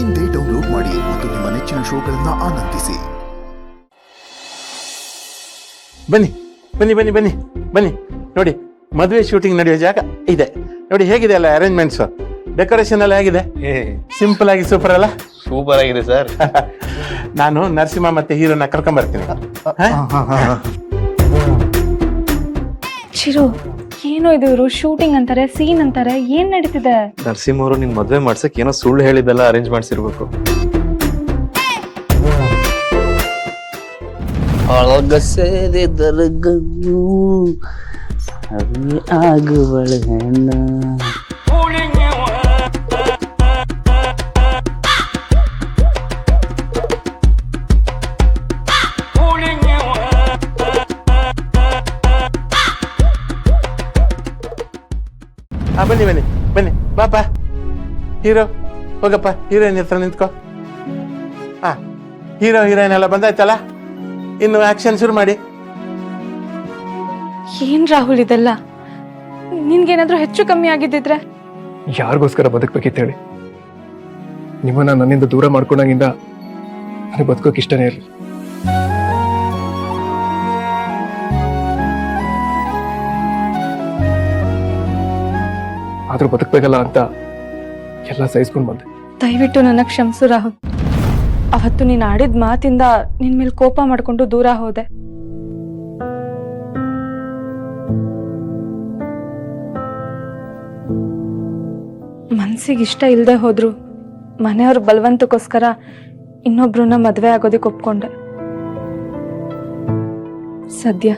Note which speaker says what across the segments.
Speaker 1: ಇಂದೇ ಡೌನ್ಲೋಡ್ ಮಾಡಿ ಮತ್ತು ನಿಮ್ಮ ನೆಚ್ಚಿನ ಶೋಗಳನ್ನು ಆನಂದಿಸಿ.
Speaker 2: ಬನ್ನಿ ಬನ್ನಿ ಬನ್ನಿ ಬನ್ನಿ ಬನ್ನಿ ನೋಡಿ, ಮದುವೆ ಶೂಟಿಂಗ್ ನಡೆಯೋ ಜಾಗ ಇದೆ ನೋಡಿ. ಹೇಗಿದೆ ಅಲ್ಲ ಅರೇಂಜ್ಮೆಂಟ್ಸ್, ಡೆಕೋರೇಷನ್ ಎಲ್ಲ ಹೇಗಿದೆ? ಸಿಂಪಲ್ ಆಗಿ ಸೂಪರ್ ಅಲ್ಲ?
Speaker 3: ಸೂಪರ್ ಆಗಿದೆ ಸರ್.
Speaker 2: ನಾನು ನರಸಿಂಹ ಮತ್ತೆ ಹೀರೋನ ಕರ್ಕೊಂಡ್ ಬರ್ತೀನಿ.
Speaker 4: ಚಿರು, ಏನೋ ಇದು, ಇವರು ಶೂಟಿಂಗ್ ಅಂತಾರೆ, ಸೀನ್ ಅಂತಾರೆ, ಏನ್ ನಡೀತಿದೆ?
Speaker 3: ನರಸಿಂಹ ಅವರು ನಿನ್ ಮದ್ವೆ ಮಾಡ್ಸಕ್ ಏನೋ ಸುಳ್ಳು ಹೇಳಿದೆಲ್ಲ ಅರೇಂಜ್ ಮಾಡ್ಸಿರ್ಬೇಕು.
Speaker 5: ಆಗುವಳ ಹೆಣ್ಣ
Speaker 2: ಬನ್ನಿ ಬನ್ನಿ ಬನ್ನಿ, ಬಾಪ ಹೀರೋ, ಹೋಗಪ್ಪ ಹೀರೋಯಿನ್ ಹತ್ರ ನಿಂತ್ಕೋ. ಹೀರೋ ಹೀರೋಯಿನ್ ಎಲ್ಲ ಬಂದಾಯ್ತಲ್ಲ, ಇನ್ನು ಆಕ್ಷನ್ ಶುರು ಮಾಡಿ.
Speaker 4: ಏನ್ ರಾಹುಲ್ ಇದೆಲ್ಲ? ನಿನ್ಗೇನಾದ್ರೂ ಹೆಚ್ಚು ಕಮ್ಮಿ ಆಗಿದ್ದಿದ್ರೆ?
Speaker 6: ಯಾರಿಗೋಸ್ಕರ ಬದುಕ್ಬೇಕಿತ್ತು ಹೇಳಿ? ನಿಮ್ಮನ್ನ ನನ್ನಿಂದ ದೂರ ಮಾಡ್ಕೊಂಡಾಗಿಂದ ನನಗೆ ಬದುಕೋಕೆ ಇಷ್ಟನೇ ಇರಲಿ. ಆದ್ರೂ ಬದುಕ್ಬೇಕಲ್ಲ ಅಂತ ಎಲ್ಲ ಸಹಿಸ್ಕೊಂಡು ಬಂದೆ.
Speaker 4: ದಯವಿಟ್ಟು ನನ್ನ ಕ್ಷಮಿಸು ರಾಹುಲ್. ಅವತ್ತು ನೀನ್ ಆಡಿದ ಮಾತಿಂದ ನಿನ್ ಮೇಲೆ ಕೋಪ ಮಾಡ್ಕೊಂಡು ದೂರ ಹೋದೆ. ಮನ್ಸಿಗೆ ಇಷ್ಟ ಇಲ್ಲದೆ ಹೋದ್ರು ಮನೆಯವ್ರ ಬಲವಂತಕ್ಕೋಸ್ಕರ ಇನ್ನೊಬ್ರನ್ನ ಮದ್ವೆ ಆಗೋದಕ್ಕೆ ಒಪ್ಕೊಂಡೆ. ಸದ್ಯ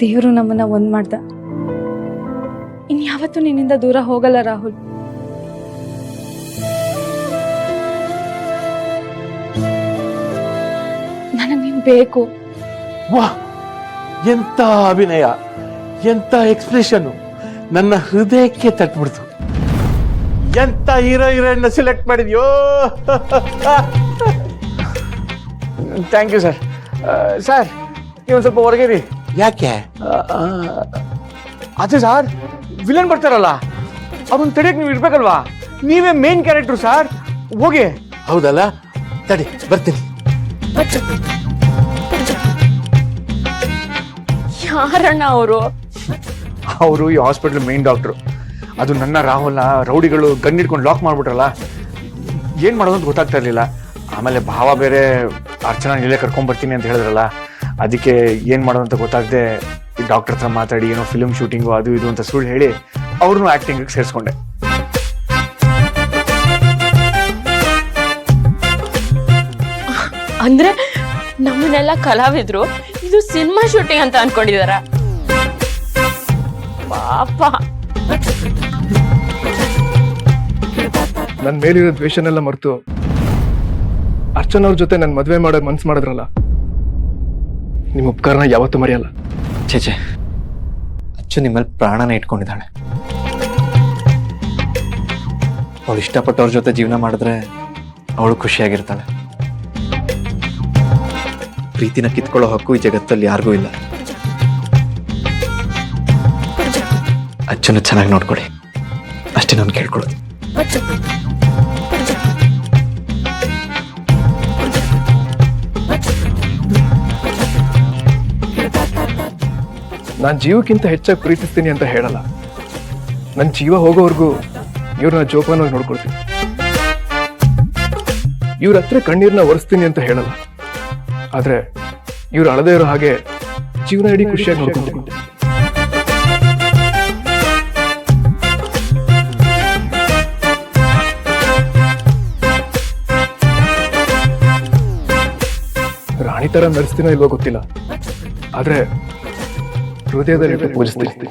Speaker 4: ದೇವರು ನಮ್ಮನ್ನ ಒಂದ್ ಮಾಡ್ದ. ಇನ್ಯಾವತ್ತೂ ನಿನ್ನಿಂದ ದೂರ ಹೋಗಲ್ಲ ರಾಹುಲ್. ನನಗೆ ನೀನ್ ಬೇಕು.
Speaker 2: ವಾಹ್, ಎಂತ ಅಭಿನಯ, ಎಂತ ಎಕ್ಸ್ಪ್ರೆಷನ್, ನನ್ನ ಹೃದಯಕ್ಕೆ ತಟ್ಬಿಡ್ತು. ಎಂತ ಹೀರೋ ಹೀರೋಯಿನ್ ಸೆಲೆಕ್ಟ್ ಮಾಡಿದ್ಯೋ.
Speaker 6: Thank you sir. ಸರ್, ನೀವು ಸ್ವಲ್ಪ ಹೊರಗೇರಿ.
Speaker 2: ಯಾಕೆ?
Speaker 6: ಅದೇ ಸರ್, ವಿಲನ್ ಬರ್ತಾರಲ್ಲ, ಅದನ್ನ ತಡೆಯಕ್ಕೆ ನೀವು ಇರ್ಬೇಕಲ್ವಾ? ನೀವೇ ಮೇನ್ ಕ್ಯಾರೆಕ್ಟರ್ ಸರ್, ಹೋಗಿ.
Speaker 2: ಹೌದಲ್ಲ, ತಡಿ ಬರ್ತೀನಿ.
Speaker 4: ಯಾರಣ್ಣ ಅವರು?
Speaker 6: ಅವರು ಈ ಹಾಸ್ಪಿಟಲ್ ಮೇನ್ ಡಾಕ್ಟ್ರು. ಅದು ನನ್ನ ರಾಹುಲ್ನ ರೌಡಿಗಳು ಗನ್ ಹಿಡ್ಕೊಂಡು ಲಾಕ್ ಮಾಡ್ಬಿಟ್ರಲ್ಲ, ಏನ್ ಮಾಡೋದು ಅಂತ ಗೊತ್ತಾಗ್ತಾ ಇರ್ಲಿಲ್ಲ. ಆಮೇಲೆ ಭಾವ ಬೇರೆ ಅರ್ಚನಾ ಇಲ್ಲೇ ಕರ್ಕೊಂಡ್ ಬರ್ತೀನಿ ಅಂತ ಹೇಳಿದ್ರಲ್ಲ, ಅದಕ್ಕೆ ಏನ್ ಮಾಡೋದು ಅಂತ ಗೊತ್ತಾಗದೆ ಈ ಡಾಕ್ಟರ್ ಹತ್ರ ಮಾತಾಡಿ ಏನೋ ಫಿಲ್ಮ್ ಶೂಟಿಂಗು ಅದು ಇದು ಅಂತ ಸುಳ್ಳು ಹೇಳಿ ಅವ್ರನ್ನೂ ಆಕ್ಟಿಂಗ್ ಸೇರಿಸ್ಕೊಂಡೆ.
Speaker 7: ಅಂದ್ರೆ ನಮ್ಮನ್ನೆಲ್ಲ ಕಲಾವಿದ್ರು ಇದು ಸಿನಿಮಾ ಶೂಟಿಂಗ್ ಅಂತ ಅನ್ಕೊಂಡಿದಾರ? ಪಾಪ.
Speaker 6: ನನ್ನ ಮೇಲಿರೋ ದ್ವೇಷನೆಲ್ಲ ಮರೆತು ಅರ್ಚನವ್ರ ಜೊತೆ ನನ್ನ ಮದುವೆ ಮಾಡೋ ಮನ್ಸು ಮಾಡಿದ್ರಲ್ಲ, ನಿಮ್ಮ ಉಪಕಾರನ ಯಾವತ್ತೂ ಮರೆಯಲ್ಲ.
Speaker 3: ಛೇ, ಅಚ್ಚು ನಿಮ್ಮಲ್ಲಿ ಪ್ರಾಣನ ಇಟ್ಕೊಂಡಿದ್ದಾಳೆ. ಅವಳು ಇಷ್ಟಪಟ್ಟವ್ರ ಜೊತೆ ಜೀವನ ಮಾಡಿದ್ರೆ ಅವಳು ಖುಷಿಯಾಗಿರ್ತಾಳೆ. ಪ್ರೀತಿನ ಕಿತ್ಕೊಳ್ಳೋ ಹಕ್ಕು ಈ ಜಗತ್ತಲ್ಲಿ ಯಾರಿಗೂ ಇಲ್ಲ. ಅಚ್ಚನ್ನು ಚೆನ್ನಾಗಿ ನೋಡ್ಕೊಳ್ಳಿ, ಅಷ್ಟೇ ನಾನು ಕೇಳ್ಕೊಳ್ಳೋದು.
Speaker 6: ನಾನು ಜೀವಕ್ಕಿಂತ ಹೆಚ್ಚಾಗಿ ಪ್ರೀತಿಸ್ತೀನಿ ಅಂತ ಹೇಳಲ್ಲ. ನನ್ನ ಜೀವ ಹೋಗೋವರೆಗೂ ಇವ್ರನ್ನ ಜೋಪಾನವಾಗಿ ನೋಡ್ಕೊಳ್ತೀನಿ. ಇವ್ರ ಹತ್ರ ಕಣ್ಣೀರ್ನ ಒರೆಸ್ತೀನಿ ಅಂತ ಹೇಳಲ್ಲ. ಆದ್ರೆ ಇವ್ರು ಅಳದೇ ಇರೋ ಹಾಗೆ ಜೀವನ ಇಡೀ ಖುಷಿಯಾಗಿ ನೋಡ್ಕೊಂತೀನಿ. ರಾಣಿ ತರ ನಡೆಸ್ತೀನೋ ಇಲ್ವೋ ಗೊತ್ತಿಲ್ಲ, ಆದ್ರೆ ಹೃದಯದಲ್ಲಿ ಪೂಜಿಸ್ತೀನಿ.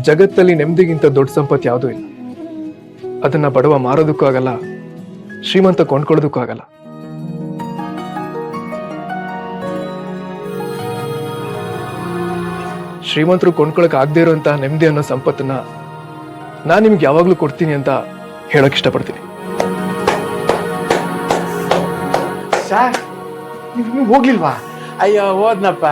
Speaker 6: ಜಗತ್ತಲ್ಲಿ ನೆಮ್ಮದಿಗಿಂತ ದೊಡ್ಡ ಸಂಪತ್ತು ಯಾವುದೂ ಇಲ್ಲ. ಅದನ್ನ ಬಡವ ಮಾರೋದಕ್ಕೂ ಆಗಲ್ಲ, ಶ್ರೀಮಂತ ಕೊಂಡ್ಕೊಳ್ಳೋದಕ್ಕೂ ಆಗಲ್ಲ. ಶ್ರೀಮಂತರು ಕೊಂಡ್ಕೊಳಕ್ ಆಗದೆ ಇರುವಂತಹ ನೆಮ್ಮದಿ ಅನ್ನೋ ಸಂಪತ್ತನ್ನ ನಾನು ನಿಮ್ಗೆ ಯಾವಾಗ್ಲೂ ಕೊಡ್ತೀನಿ ಅಂತ ಹೇಳಕ್ ಇಷ್ಟಪಡ್ತೀನಿ.
Speaker 2: ಸರ್, ನೀವು ಹೋಗ್ಲಿಲ್ವಾ? ಅಯ್ಯೋ ಹೋದ್ನಪ್ಪ,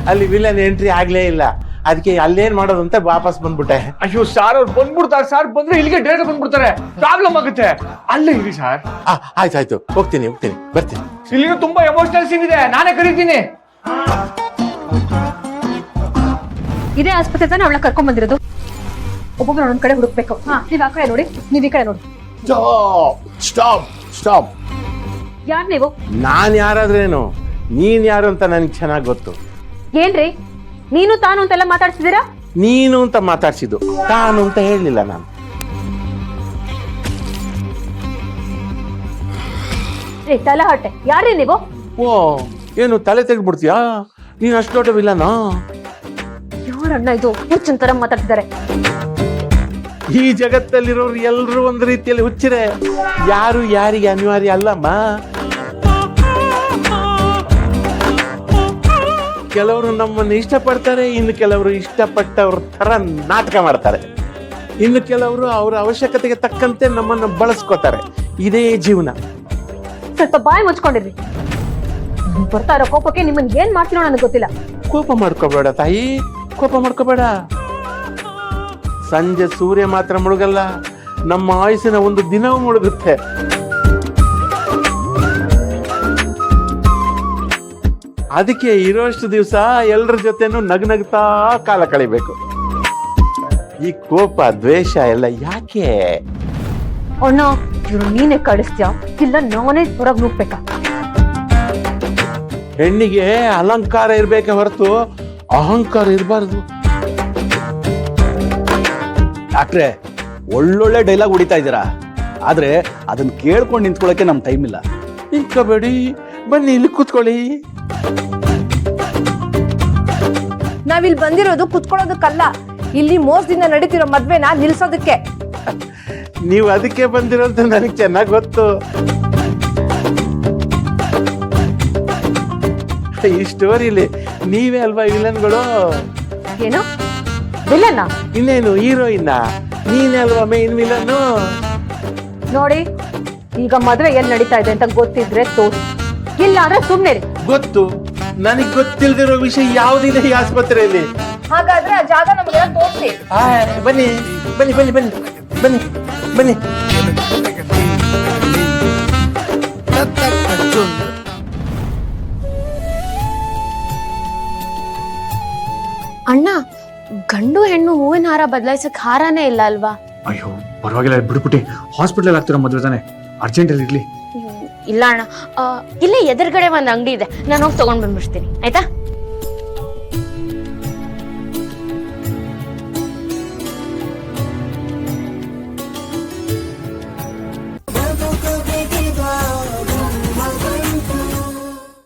Speaker 2: ಅಲ್ಲಿ ವಿಲನ್ ಎಂಟ್ರಿ ಆಗ್ಲೇ ಇಲ್ಲ, ಅದಕ್ಕೆ ಅಲ್ಲೇನ್ ಮಾಡೋದು ಅಂತ ವಾಪಸ್ ಬಂದ್ಬಿಟ್ಟೆ.
Speaker 6: ಅಯ್ಯೋ ಸಾರ್ ಅವ್ರು ಬಂದ್ಬಿಡ್ತಾರೆ ಸರ್, ಬಂದ್ರೆ ಇಲ್ಲಿಗೆ ಡೈರೆಕ್ಟ್ ಬಂದ್ಬಿಡ್ತಾರೆ, ಪ್ರಾಬ್ಲಮ್ ಆಗುತ್ತೆ. ಅಲ್ಲೇ ಇರಿ ಸರ್.
Speaker 2: ಆಯ್ತಾಯ್ತು, ಹೋಗ್ತೀನಿ ಬರ್ತೀನಿ.
Speaker 6: ಇಲ್ಲಿನೂ ತುಂಬಾ ಎಮೋಷನಲ್ ಸೀನ್ ಇದೆ, ನಾನೇ ಕರೀತೀನಿ.
Speaker 8: ಇದೇ ಆಸ್ಪತ್ರೆ ತಾನೇ ಅವಳ ಕರ್ಕೊಂಡ್ ಬಂದಿರೋದು. ಒಬ್ಬೊಬ್ಬರು ಒಂದೊಂದ್ ಕಡೆ ಹುಡುಕ್ಬೇಕು. ನೀವ್ ಆ ಕಡೆ ನೋಡಿ, ನೀವ್ ಈ ಕಡೆ ನೋಡಿ.
Speaker 2: ಸ್ಟಾಪ್.
Speaker 8: ಯಾರ್ ನೀವು?
Speaker 2: ನಾನ್ ಯಾರಾದ್ರೇನು, ನೀನ್ ಯಾರು ಅಂತ ನನ್ಗೆ ಚೆನ್ನಾಗಿ ಗೊತ್ತು.
Speaker 8: ಏನ್ರಿ ನೀನು ತಾನು ಅಂತೆಲ್ಲ ಮಾತಾಡ್ತಿದ್ದೀರಾ?
Speaker 2: ನೀನು ಅಂತ ಮಾತಾಡ್ಸಿದ್ದು, ತಾನು ಅಂತ ಹೇಳಲಿಲ್ಲ ನಾನು.
Speaker 8: ತಲೆ ಹೊಟ್ಟೆ, ಯಾರೇ ನೀವು?
Speaker 2: ಓ, ಏನು ತಲೆ ತೆಗೆದ್ಬಿಡ್ತೀಯಾ ನೀನ್? ಅಷ್ಟು ದೊಡ್ಡ ವಿಲನ?
Speaker 8: ಯಾರಣ್ಣ ಇದು ಹುಚ್ಚನ್ ತರ ಮಾತಾಡ್ತಿದ್ದಾರೆ?
Speaker 2: ಈ ಜಗತ್ತಲ್ಲಿರೋರು ಎಲ್ರು ಒಂದ್ ರೀತಿಯಲ್ಲಿ ಹುಚ್ಚಿರೆ, ಯಾರು ಯಾರಿಗೆ ಅನಿವಾರ್ಯ ಅಲ್ಲಮ್ಮ. ಕೆಲವರು ನಮ್ಮನ್ನು ಇಷ್ಟಪಡ್ತಾರೆ, ಇನ್ನು ಕೆಲವರು ಇಷ್ಟಪಟ್ಟವ್ರ ತರ ನಾಟಕ ಮಾಡ್ತಾರೆ, ಇನ್ನು ಕೆಲವರು ಅವರ ಅವಶ್ಯಕತೆಗೆ ತಕ್ಕಂತೆ ನಮ್ಮನ್ನು ಬಳಸ್ಕೋತಾರೆ. ಇದೇ ಜೀವನ.
Speaker 8: ಸ್ವಲ್ಪ ಬಾಯಿ ಮುಚ್ಕೊಂಡಿರ್ರಿ. ಬರ್ತಾ ಇರೋ ಕೋಪಕ್ಕೆ ನಿಮ್ಮನ್ ಏನ್ ಮಾಡ್ತೀನೋ ನನಗೆ ಗೊತ್ತಿಲ್ಲ.
Speaker 2: ಕೋಪ ಮಾಡ್ಕೋಬೇಡ ತಾಯಿ, ಕೋಪ ಮಾಡ್ಕೋಬೇಡ. ಸಂಜೆ ಸೂರ್ಯ ಮಾತ್ರ ಮುಳುಗಲ್ಲ, ನಮ್ಮ ಆಯುಸ್ಸಿನ ಒಂದು ದಿನವೂ ಮುಳುಗುತ್ತೆ. ಅದಕ್ಕೆ ಇರೋಷ್ಟು ದಿವಸ ಎಲ್ಲರ ಜೊತೆನೂ ನಗ್ನಗ್ತಾ ಕಾಲ ಕಳಿಬೇಕು. ಈ ಕೋಪ ದ್ವೇಷ ಎಲ್ಲ ಯಾಕೆ?
Speaker 8: ಅಣ್ಣ ಇವ್ರು ನೀನೇ ಕಳಿಸ್ತೀಯ, ಇಲ್ಲ ನಾನೇ ಹೊರಗ್ ನುಗ್ಬೇಕಾ?
Speaker 2: ಹೆಣ್ಣಿಗೆ ಅಲಂಕಾರ ಇರ್ಬೇಕೆ ಹೊರತು ಅಹಂಕಾರ ಇರಬಾರ್ದು.
Speaker 5: ಡಾಕ್ಟ್ರೆ, ಒಳ್ಳೊಳ್ಳೆ ಡೈಲಾಗ್ ಹೊಡಿತಾ ಇದ್ದೀರಾ, ಆದ್ರೆ ಅದನ್ನ ಕೇಳ್ಕೊಂಡು ನಿಂತ್ಕೊಳ್ಳೋಕೆ ನಮ್ ಟೈಮ್ ಇಲ್ಲ.
Speaker 2: ನಿಂತ್ಕೋಬೇಡಿ, ಬನ್ನಿ ಇಲ್ಲಿ ಕೂತ್ಕೊಳ್ಳಿ.
Speaker 9: ನಾವಿಲ್ಲಿ ಬಂದಿರೋದು ಕುತ್ಕೊಳ್ಳೋದಕ್ಕಲ್ಲ, ಇಲ್ಲಿ ಮೋಸದಿಂದ ನಡೀತಿರೋ ಮದ್ವೆನ ನಿಲ್ಸೋದಕ್ಕೆ.
Speaker 2: ನೀವು ಅದಕ್ಕೆ ಬಂದಿರೋಂತ ನನಗೆ ಚೆನ್ನಾಗಿ ಗೊತ್ತು. ಈ ಸ್ಟೋರಿಲಿ ನೀವೇ ಅಲ್ವಾ ವಿಲನ್ಗಳು?
Speaker 8: ಏನು ವಿಲನ್ನ?
Speaker 2: ಇನ್ನೇನು ಹೀರೋಯಿನ್ನ, ನೀನೇ ಅಲ್ವಾ ಮೇನ್ ವಿಲನ್ನು?
Speaker 8: ನೋಡಿ, ಈಗ ಮದ್ವೆ ಎಲ್ಲಿ ನಡೀತಾ ಇದೆ ಅಂತ ಗೊತ್ತಿದ್ರೆ ತೋರ್ಸಿ, ಇಲ್ಲ ಅಂದ್ರೆ ಸುಮ್ನೆ ರೀ.
Speaker 2: ಗೊತ್ತು, ನನಗ್ ಗೊತ್ತಿಲ್ದಿರೋ ವಿಷಯ ಯಾವ್ದಿದೆ ಈ ಆಸ್ಪತ್ರೆಯಲ್ಲಿ?
Speaker 9: ಹಾಗಾದ್ರೆ ಆ ಜಾಗ ನಮಗೆ ತೋರಿಸಿ.
Speaker 2: ಬನ್ನಿ ಬನ್ನಿ ಬನ್ನಿ ಬನ್ನಿ ಬನ್ನಿ ಬನ್ನಿ.
Speaker 7: ಅಣ್ಣ, ಗಂಡು ಹೆಣ್ಣು ಹೂವಿನ ಹಾರ ಬದಲಾಯಿಸಕ್ ಹಾರನೇ ಇಲ್ಲ ಅಲ್ವಾ?
Speaker 6: ಅಯ್ಯೋ ಪರವಾಗಿಲ್ಲ ಬಿಡ್ಬಿಟ್ಟಿ, ಹಾಸ್ಪಿಟಲ್ ಆಗ್ತಿರೋ ಮದ್ವೆ ತಾನೆ, ಅರ್ಜೆಂಟ್ ಅಲ್ಲಿ ಇರ್ಲಿ.
Speaker 7: ಇಲ್ಲ ಅಣ್ಣ, ಇಲ್ಲೇ ಎದುರುಗಡೆ ಒಂದ್ ಅಂಗಡಿ ಇದೆ, ನಾನು ಹೋಗಿ ತಗೊಂಡ್ ಬಂದ್ಬಿಡ್ತೀನಿ, ಆಯ್ತಾ?